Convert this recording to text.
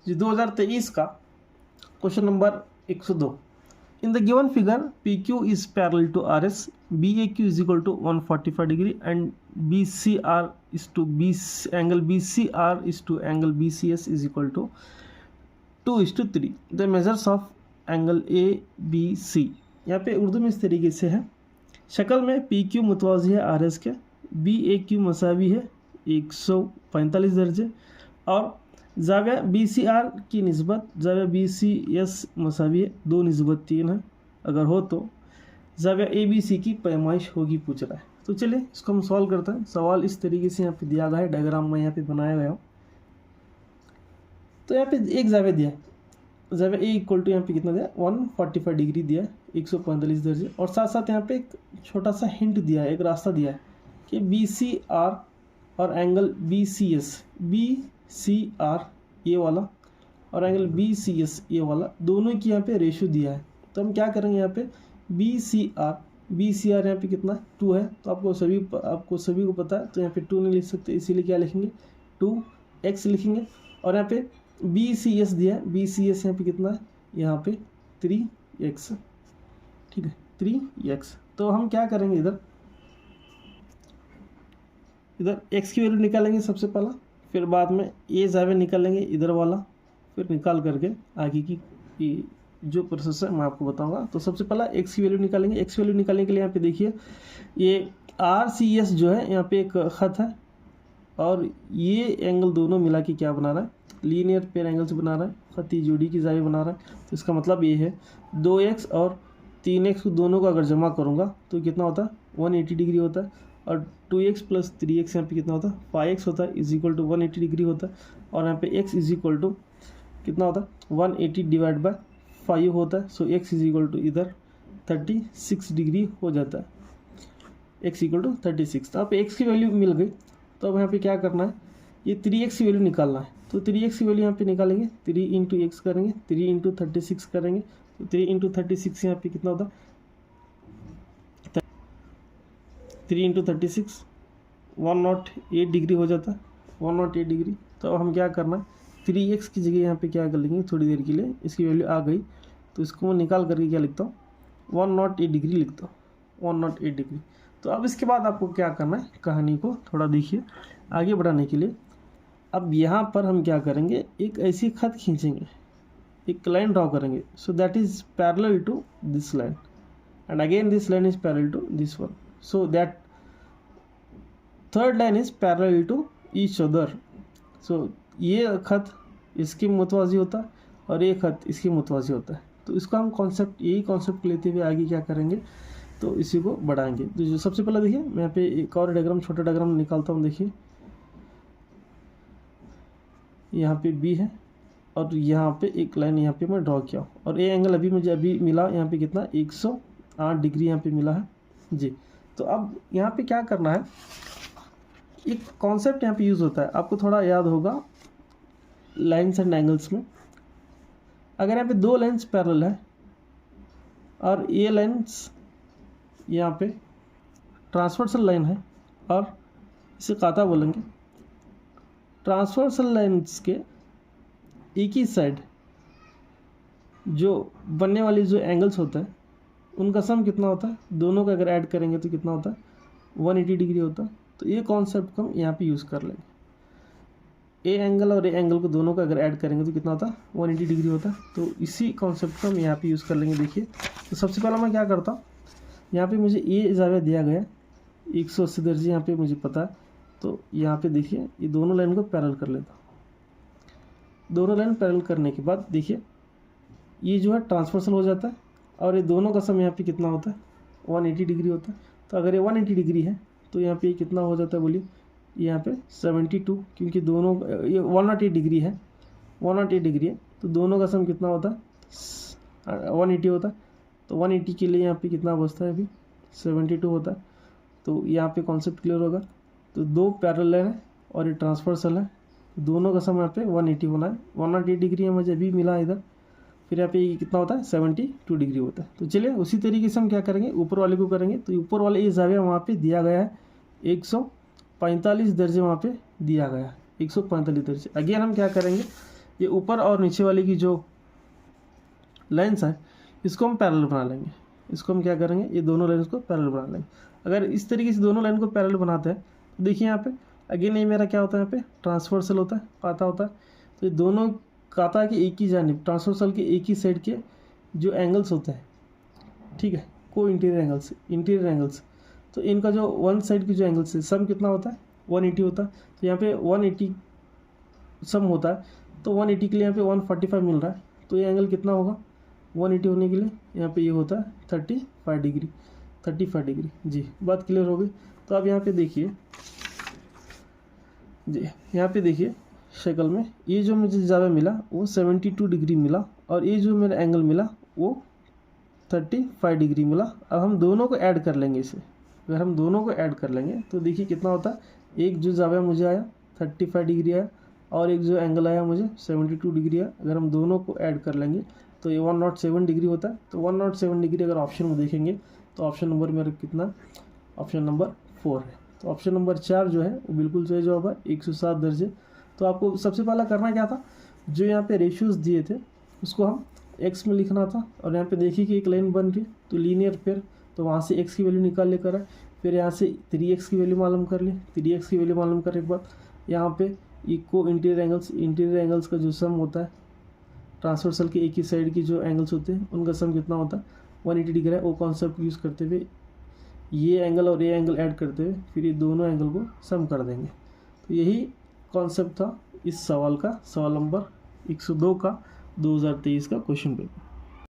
जी 2023 का question number 102। In the given figure P Q is parallel to R S, B A Q is equal to 145 degree and B C R is to B angle B C R is to angle B C S is equal to 2:3। The measures of angle A B C. यहाँ पे उर्दू में इस तरीके से है, शक्ल में P Q मुतवाज़ी है आर एस के, बी ए क्यू मसावी है 145 दर्जे और ज़ाविया बी सी आर की निस्बत ज़ाविया बी सी एस मसावी है 2:3 है। अगर हो तो ज़ाविया ए बी सी की पैमाइश होगी पूछ रहा है। तो चलिए इसको हम सॉल्व करते हैं। सवाल इस तरीके से यहाँ पे दिया गया है, डायग्राम में यहाँ पे बनाया गया हो। तो यहाँ पे एक ज़ाविया दिया है, ज़ाविया ए इक्वल टू यहाँ पे कितना दिया 145 डिग्री दिया है 145 दर्जे और साथ साथ यहाँ पे एक छोटा सा हिंट दिया है, एक रास्ता दिया है कि बी सी आर और angle B C S, B C R ये वाला और एंगल बी सी एस ये वाला दोनों की यहाँ पे रेशो दिया है। तो हम क्या करेंगे, यहाँ पे बी सी आर यहाँ पे कितना 2 है। तो आपको सभी को पता है, तो यहाँ पे 2 नहीं लिख सकते, इसीलिए क्या लिखेंगे 2x लिखेंगे। और यहाँ पे बी सी एस दिया है, बी सी एस यहाँ पे कितना है, यहाँ पे 3x, ठीक है 3x। तो हम क्या करेंगे, इधर x की वैल्यू निकालेंगे सबसे पहला, फिर बाद में ये ज़ाविया निकालेंगे इधर वाला, फिर निकाल करके आगे की जो प्रोसेस है मैं आपको बताऊंगा। तो सबसे पहला x की वैल्यू निकालेंगे। x की वैल्यू निकालने के लिए यहाँ पे देखिए ये आर सी एस जो है यहाँ पे एक ख़त है और ये एंगल दोनों मिला के क्या बना रहा है, लीनियर पेयर एंगल से बना रहा है, खती जोड़ी की ज़ाविया बना रहा है। तो इसका मतलब ये है 2x और 3x दोनों को अगर जमा करूँगा तो कितना होता है 180 डिग्री होता है और 2x प्लस 3x यहाँ पे कितना होता है 5x होता है इज इक्वल टू 180 डिग्री होता है। और यहाँ पे x इज इक्वल टू कितना होता है 180 डिवाइड बाय 5 होता है। सो x इज इक्वल टू इधर 36 डिग्री हो जाता है, x इक्वल टू 36। तो यहाँ पे x की वैल्यू मिल गई। तो अब यहाँ पे क्या करना है, ये 3x की वैल्यू निकालना है। तो 3x की वैल्यू यहाँ पे निकालेंगे, 3 इंटू एक्स करेंगे, 3 इंटू 36 करेंगे। तो 3 इंटू 36 यहाँ पे कितना होता है 3 इंटू 36 108 डिग्री हो जाता है, 108 डिग्री। तो अब हम क्या करना है, 3x की जगह यहाँ पे क्या कर लेंगे, थोड़ी देर के लिए इसकी वैल्यू आ गई तो इसको मैं निकाल करके क्या लिखता हूँ 108 डिग्री लिखता हूँ, 108 डिग्री। तो अब इसके बाद आपको क्या करना है, कहानी को थोड़ा देखिए आगे बढ़ाने के लिए। अब यहाँ पर हम क्या करेंगे, एक ऐसी खत खींचेंगे, एक लाइन ड्रॉ करेंगे। So that is parallel to this line and again this line is parallel to this one. So that third line is parallel to each other. So ये खत इसकी मुतवाज़ी होता है और ये खत इसकी मुतवाज़ी होता है। तो इसको हम यही कॉन्सेप्ट लेते हुए आगे क्या करेंगे, तो इसी को बढ़ाएंगे। तो जो सबसे पहले देखिए मैं यहाँ पे एक और डायग्राम, छोटा डायग्राम निकालता हूँ। देखिए यहाँ पे B है और यहाँ पे एक लाइन यहाँ पे मैं ड्रॉ किया और ये एंगल मुझे मिला यहाँ पे कितना 108 डिग्री यहाँ पे मिला है जी। तो अब यहाँ पे क्या करना है, एक कॉन्सेप्ट यहाँ पे यूज़ होता है, आपको थोड़ा याद होगा लाइंस एंड एंगल्स में। अगर यहाँ पे 2 लाइंस पैरेलल है और ये लाइंस यहाँ पे ट्रांसवर्सल लाइन है और इसे काता बोलेंगे। ट्रांसवर्सल लाइंस के एक ही साइड जो बनने वाली जो एंगल्स होता है उनका सम कितना होता है, दोनों का अगर ऐड करेंगे तो कितना होता है 180 डिग्री होता है। तो ये कॉन्सेप्ट को हम यहाँ पे यूज़ कर लेंगे। ए एंगल और ए एंगल को दोनों का अगर ऐड करेंगे तो कितना होता है 180 डिग्री होता है। तो इसी कॉन्सेप्ट को हम यहाँ पे यूज़ कर लेंगे। देखिए तो सबसे पहला मैं क्या करता हूँ, यहाँ पे मुझे ये ज़ाविया दिया गया 180 दर्जे यहाँ पे मुझे पता है। तो यहाँ पे देखिए ये दोनों लाइन को पैरेलल कर लेता हूँ। दोनों लाइन पैरेलल करने के बाद देखिए ये जो है ट्रांसवर्सल हो जाता है और ये दोनों का सम यहाँ पे कितना होता है 180 डिग्री होता है। तो अगर ये 180 डिग्री है तो यहाँ पे कितना हो जाता है बोलिए, यहाँ पे 72, क्योंकि दोनों ये 108 डिग्री है, 108 डिग्री है तो दोनों का सम कितना होता है 180 होता है। तो 180 के लिए यहाँ पे कितना बचता है अभी 72 होता है। तो यहाँ पे कॉन्सेप्ट क्लियर होगा। तो 2 पैरेलल है और ये ट्रांसवर्सल है, दोनों का सम यहाँ पे 180 होना है। 108 डिग्री है मुझे अभी मिला इधर, फिर यहाँ पे कितना होता है 72 डिग्री होता है। तो चलिए उसी तरीके से हम क्या करेंगे, ऊपर वाले को करेंगे। तो ऊपर वाले ये ज़ाविया वहाँ पे दिया गया है 145 दर्जे, वहाँ पे दिया गया है 145 दर्जे। अगेन हम क्या करेंगे, ये ऊपर और नीचे वाली की जो लाइन्स है इसको हम पैरेलल बना लेंगे। इसको हम क्या करेंगे, ये दोनों लाइन को पैरेलल बना लेंगे। अगर इस तरीके से दोनों लाइन को पैरेलल बनाते हैं तो देखिए यहाँ पे अगेन ये मेरा क्या होता है, यहाँ पे ट्रांसवर्सल होता है, काता होता है। तो ये दोनों काता के एक ही जानिब, ट्रांसवर्सल के एक ही साइड के जो एंगल्स होते हैं, ठीक है, को इंटीरियर एंगल्स, तो इनका जो वन साइड की जो एंगल्स है सम कितना होता है, 180 होता है। तो यहाँ पे 180 सम होता है, तो 180 के लिए यहाँ पे 145 मिल रहा है। तो ये एंगल कितना होगा 180 होने के लिए, यहाँ पे ये होता है 35 डिग्री। जी, बात क्लियर हो गई। तो आप यहाँ पे देखिए जी, यहाँ पे देखिए शक्ल में ये जो मुझे ज़्यादा मिला वो 72 डिग्री मिला, और ये जो मेरा एंगल मिला वो 35 डिग्री मिला। अब हम दोनों को ऐड कर लेंगे इसे। अगर हम दोनों को ऐड कर लेंगे तो देखिए कितना होता है, एक जो ज़ाविया मुझे आया 35 डिग्री आया, और एक जो एंगल आया मुझे 72 डिग्री आया। अगर हम दोनों को ऐड कर लेंगे तो ये 107 डिग्री होता है। तो 107 डिग्री अगर ऑप्शन में देखेंगे तो ऑप्शन नंबर मेरा कितना, ऑप्शन नंबर 4 है। तो ऑप्शन नंबर 4 जो है वो बिल्कुल सही जवाब है, 107 दर्जे। तो आपको सबसे पहला करना क्या था, जो यहाँ पे रेशियोज़ दिए थे उसको हम एक्स में लिखना था, और यहाँ पे देखिए कि एक लाइन बन रही तो लीनियर पेयर, तो वहाँ से एक्स की वैल्यू निकाल लेकर आए। फिर यहाँ से 3x की वैल्यू मालूम कर ली, 3x की वैल्यू मालूम करने के बाद यहाँ पे इको इंटीरियर एंगल्स का जो सम होता है, ट्रांसवर्सल के एक ही साइड की जो एंगल्स होते हैं उनका सम कितना होता है 180 डिग्री है। वो कॉन्सेप्ट यूज़ करते हुए ये एंगल और ये एंगल ऐड करते हुए फिर ये दोनों एंगल को सम कर देंगे। तो यही कॉन्सेप्ट था इस सवाल का, सवाल नंबर 102 का 2023 का क्वेश्चन पेपर।